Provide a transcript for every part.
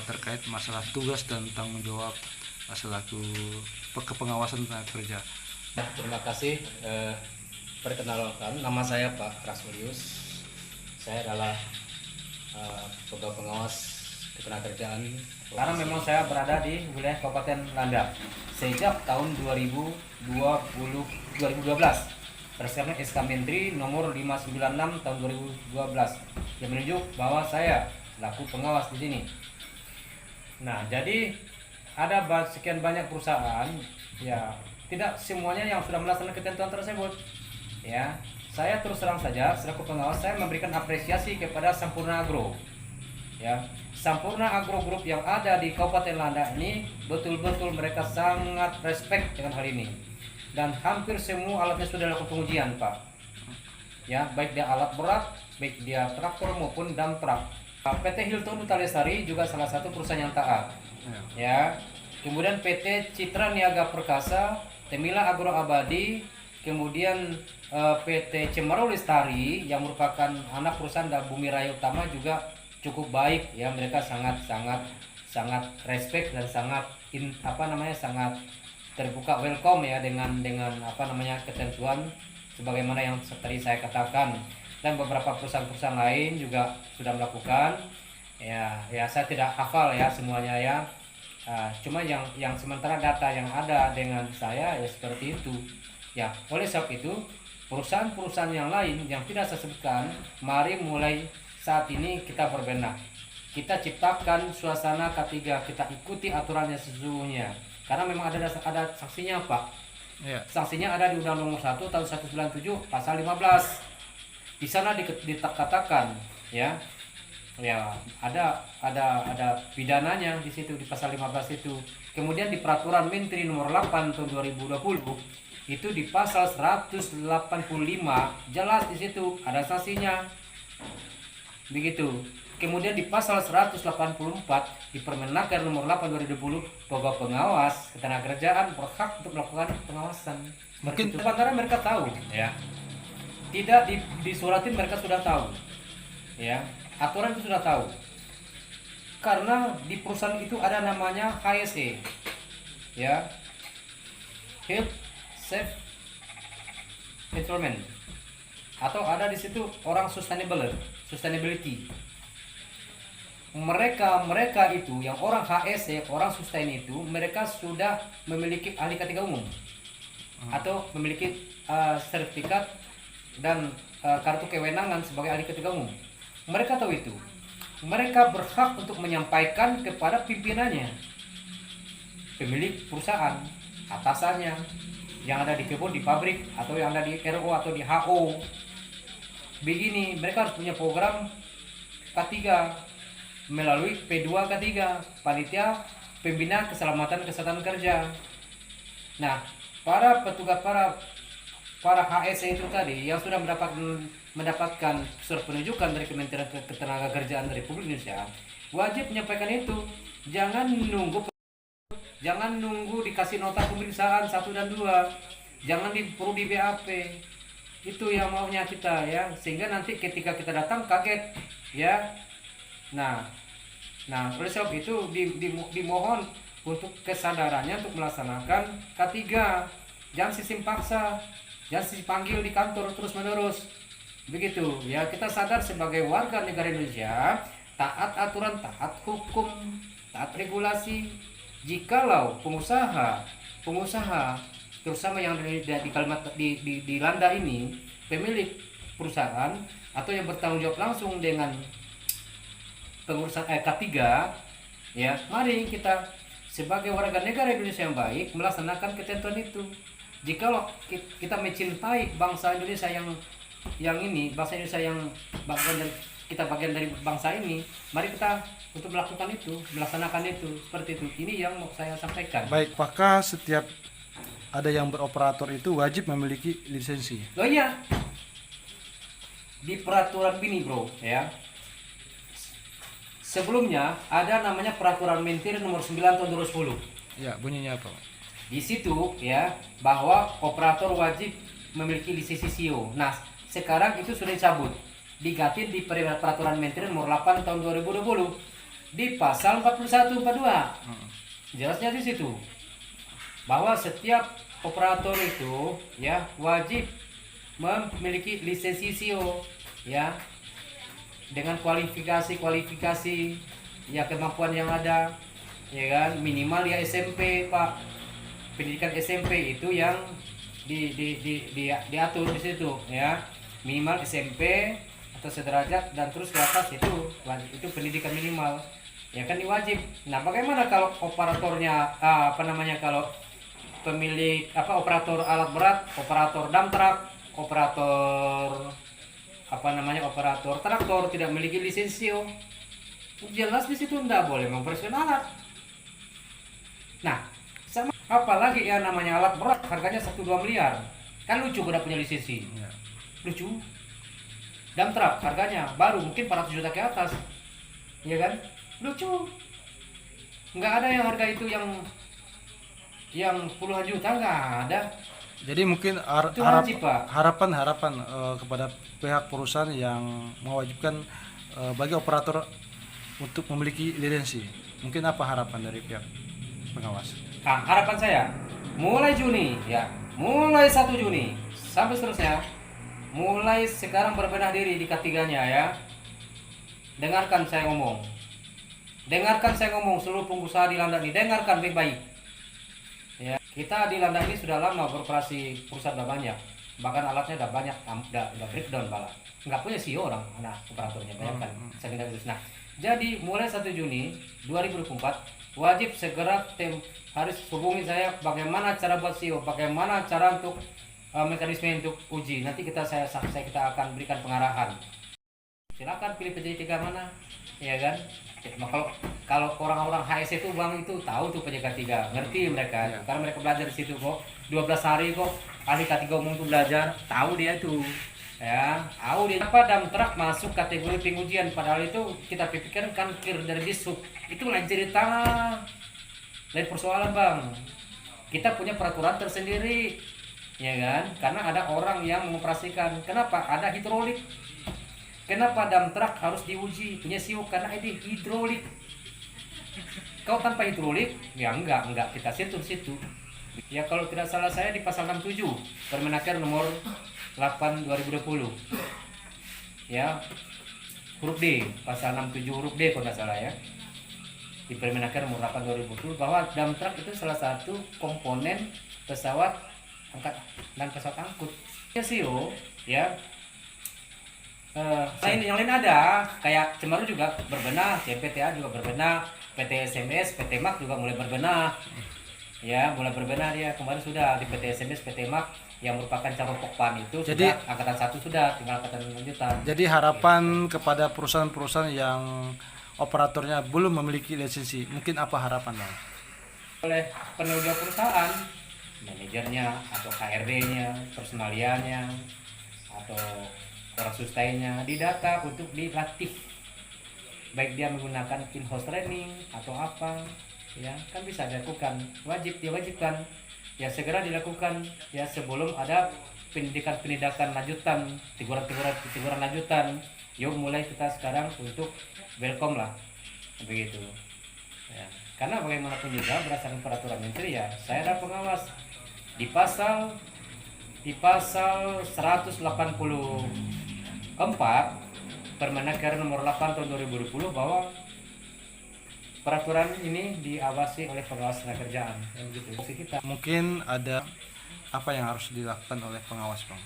terkait masalah tugas dan tanggung jawab selaku kepengawasan tenaga kerja. Terima kasih. Perkenalkan, nama saya Pak Rasmulius. Saya adalah pegawai pengawas ketenagakerjaan. Karena memang saya berada di wilayah Kabupaten Landak sejak tahun 2012 berdasarkan SK Menteri nomor 596 tahun 2012 yang menunjuk bahwa saya selaku pengawas di sini. Nah, jadi ada sekian banyak perusahaan, ya tidak semuanya yang sudah melaksanakan ketentuan tersebut. Ya, saya terus terang saja selaku pengawas saya memberikan apresiasi kepada Sampurna Agro. Ya, Sampurna Agro Group yang ada di Kabupaten Landak ini betul-betul mereka sangat respect dengan hal ini. Dan hampir semua alatnya sudah dilakukan pengujian, Pak. Ya, baik dia alat berat, baik dia traktor maupun dump truck. PT Hilton Duta Lestari juga salah satu perusahaan yang taat. Ya. Kemudian PT Citra Niaga Perkasa, Temila Agro Abadi, kemudian PT Cemaro Lestari yang merupakan anak perusahaan dari Bumi Raya Utama juga cukup baik ya, mereka sangat respect dan sangat sangat terbuka, welcome ya dengan ketentuan sebagaimana yang tadi saya katakan. Dan beberapa perusahaan-perusahaan lain juga sudah melakukan ya saya tidak hafal ya semuanya ya. Cuma yang sementara data yang ada dengan saya ya seperti itu ya. Oleh sebab itu perusahaan-perusahaan yang lain yang tidak saya sebutkan, mari mulai saat ini kita berbenah, kita ciptakan suasana K3, kita ikuti aturannya sesungguhnya, karena memang ada sanksinya Pak ya. Sanksinya ada di Undang-Undang Nomor 1 tahun 197 pasal 15. Di sana dikatakan ya ada pidananya di situ di pasal 15 itu. Kemudian di Peraturan Menteri Nomor 8 tahun 2020 itu di pasal 185 jelas di situ ada sanksinya. Begitu. Kemudian di pasal 184 di Permenaker Nomor 8 2020 pegawai pengawas ketenagakerjaan berhak untuk melakukan pengawasan. Mungkin sementara mereka tahu ya. Tidak disuratin, mereka sudah tahu ya, aturan itu sudah tahu, karena di perusahaan itu ada namanya HSE ya, Health Safe Environment, atau ada di situ orang sustainability. Mereka itu yang orang HSE, orang sustain itu, mereka sudah memiliki ahli K3 umum atau memiliki sertifikat dan kartu kewenangan sebagai ahli K3 umum. Mereka tahu itu. Mereka berhak untuk menyampaikan kepada pimpinannya, pemilik perusahaan, atasannya, yang ada di kebun, di pabrik, atau yang ada di RO atau di HO. Begini, mereka harus punya program K3 melalui P2 K3, Panitia Pembina Keselamatan Kesehatan Kerja. Nah, para petugas, para HSE itu tadi yang sudah mendapatkan surat penunjukan dari Kementerian Ketenagakerjaan Republik Indonesia wajib menyampaikan itu. Jangan nunggu dikasih nota pemeriksaan 1 dan 2. Jangan perlu di BAP. Itu yang maunya kita ya, sehingga nanti ketika kita datang kaget ya. Nah oleh sebab itu dimohon untuk kesadarannya untuk melaksanakan K3. Jangan sistem paksa, jangan panggil di kantor terus menerus. Begitu ya, kita sadar sebagai warga negara Indonesia, taat aturan, taat hukum, taat regulasi. Jikalau pengusaha terutama yang di Landa ini, pemilik perusahaan atau yang bertanggung jawab langsung dengan pengurusan K3 ya, mari kita sebagai warga negara Indonesia yang baik melaksanakan ketentuan itu. Jikalau kita mencintai bangsa Indonesia yang ini, bangsa Indonesia yang kita bagian dari bangsa ini, mari kita untuk melakukan itu, melaksanakan itu, seperti itu. Ini yang mau saya sampaikan. Baik, apakah setiap ada yang beroperator itu wajib memiliki lisensi? Oh iya, di peraturan ini bro ya. Sebelumnya ada namanya Peraturan Menteri Nomor 9 tahun 2010. Ya, bunyinya apa? Di situ ya bahwa operator wajib memiliki lisensi CEO. Nah, sekarang itu sudah dicabut, diganti di Peraturan Menteri Nomor 8 tahun 2020. di pasal 41 42. Hmm. Jelasnya di situ bahwa setiap operator itu ya wajib memiliki lisensi SIO ya, dengan kualifikasi ya, kemampuan yang ada ya kan, minimal ya SMP Pak, pendidikan SMP itu yang diatur di situ ya, minimal SMP atau sederajat dan terus ke atas itu pendidikan minimal ya kan, diwajib. Nah bagaimana kalau operatornya apa namanya, kalau pemilik operator alat berat, operator dump truck, operator apa namanya, operator traktor tidak memiliki lisensi, jelas di situ tidak boleh mempersembahkan alat. Nah, sama apalagi ya namanya alat berat harganya 1-2 miliar. Kan lucu udah punya lisensi. Ya. Lucu. Dump truck harganya baru mungkin 400 juta ke atas. Ya kan? Lucu. Nggak ada yang harga itu yang puluhan juta, nggak ada. Jadi mungkin Itu wajib, Pak. harapan kepada pihak perusahaan yang mewajibkan bagi operator untuk memiliki lisensi. Mungkin apa harapan dari pihak pengawas? Nah, harapan saya mulai Juni ya, mulai 1 Juni sampai seterusnya, mulai sekarang berbenah diri di ketiganya ya. Dengarkan saya ngomong. Dengarkan saya ngomong, seluruh pengusaha di Landak ini dengarkan baik-baik. Ya, kita di Landak ini sudah lama beroperasi, perusahaan udah banyak. Bahkan alatnya udah banyak, udah breakdown malah. Nggak punya CEO orang, anak operatornya bayangkan. Saking terus. Nah, jadi mulai 1 Juni 2024 wajib segera harus hubungi saya bagaimana cara buat CEO, bagaimana cara untuk mekanisme untuk uji. Nanti kita akan berikan pengarahan. Silakan pilih PJ3 mana, ya kan? Nah, kalau orang-orang HS itu bang itu tahu tuh PJ3, ngerti mereka, Ya. karena mereka belajar di situ kok. 12 hari kok ahli K3 umum tuh belajar, tahu dia tuh. Ya, tahu dia apa dump truck masuk kategori pengujian, padahal itu kita pikirkan kan kir dari disub. Itu lain cerita, lain persoalan bang. Kita punya peraturan tersendiri, ya kan? Karena ada orang yang mengoperasikan. Kenapa? Ada hidrolik. Kenapa dump truck harus diuji punya SIO? Karena ini hidrolik. Kau tanpa hidrolik, ya enggak kita sentuh situ. Ya kalau tidak salah saya di pasal 67 Permenaker nomor 8 2020. Ya. Huruf D, pasal 67 huruf D kalau tidak salah ya. Di Permenaker nomor 8 2020 bahwa dump truck itu salah satu komponen pesawat angkat dan pesawat angkut. Ya SIO, ya. Yang lain ada, kayak Cemaru juga berbenah, CPTA juga berbenah, PT SMS, PT MAK juga mulai berbenah. Ya, mulai berbenah dia. Kemarin sudah di PT SMS, PT MAK yang merupakan cabang Pokpan itu Jadi, sudah angkatan 1 sudah, tinggal angkatan lanjutan. Jadi harapan kepada perusahaan-perusahaan yang operatornya belum memiliki lisensi, mungkin apa harapan bang? Oleh penyelenggara perusahaan, manajernya atau HRD-nya, personalianya atau orang sustainnya didata untuk dilatih, baik dia menggunakan in-house training atau apa, ya kan bisa dilakukan, diwajibkan ya segera dilakukan ya sebelum ada pendidikan lanjutan, teguran lanjutan. Yuk mulai kita sekarang untuk welcome lah begitu ya. Karena bagaimanapun juga berdasarkan peraturan menteri ya, saya ada pengawas di pasal 184 Permenaker nomor 8 tahun 2020 bahwa peraturan ini diawasi oleh pengawas tenaga kerjaan yang begitu kita. Mungkin ada apa yang harus dilakukan oleh pengawas bang?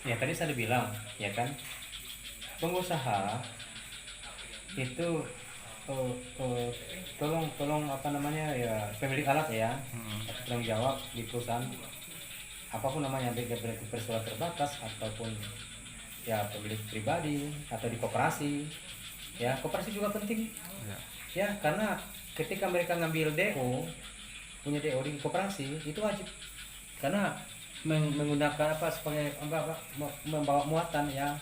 Ya tadi saya bilang ya kan, pengusaha itu tolong apa namanya ya, pemilik alat ya, tanggung jawab di perusahaan apapun namanya, baik dari persoalan terbatas ataupun ya pemilik pribadi atau di koperasi ya, koperasi juga penting ya, karena ketika mereka ngambil DO, punya DO di koperasi itu wajib, karena menggunakan apa sebagai membawa muatan ya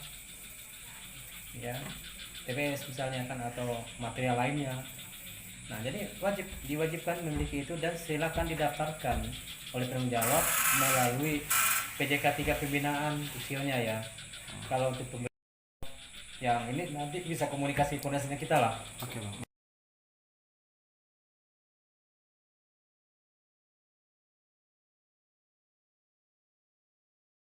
TPS misalnya kan, atau material lainnya. Nah jadi diwajibkan memiliki itu, dan silakan didaftarkan oleh penanggung jawab melalui PJK 3 pembinaan usianya ya. Kalau untuk yang ini nanti bisa komunikasi koordinasinya kita lah. Oke bang.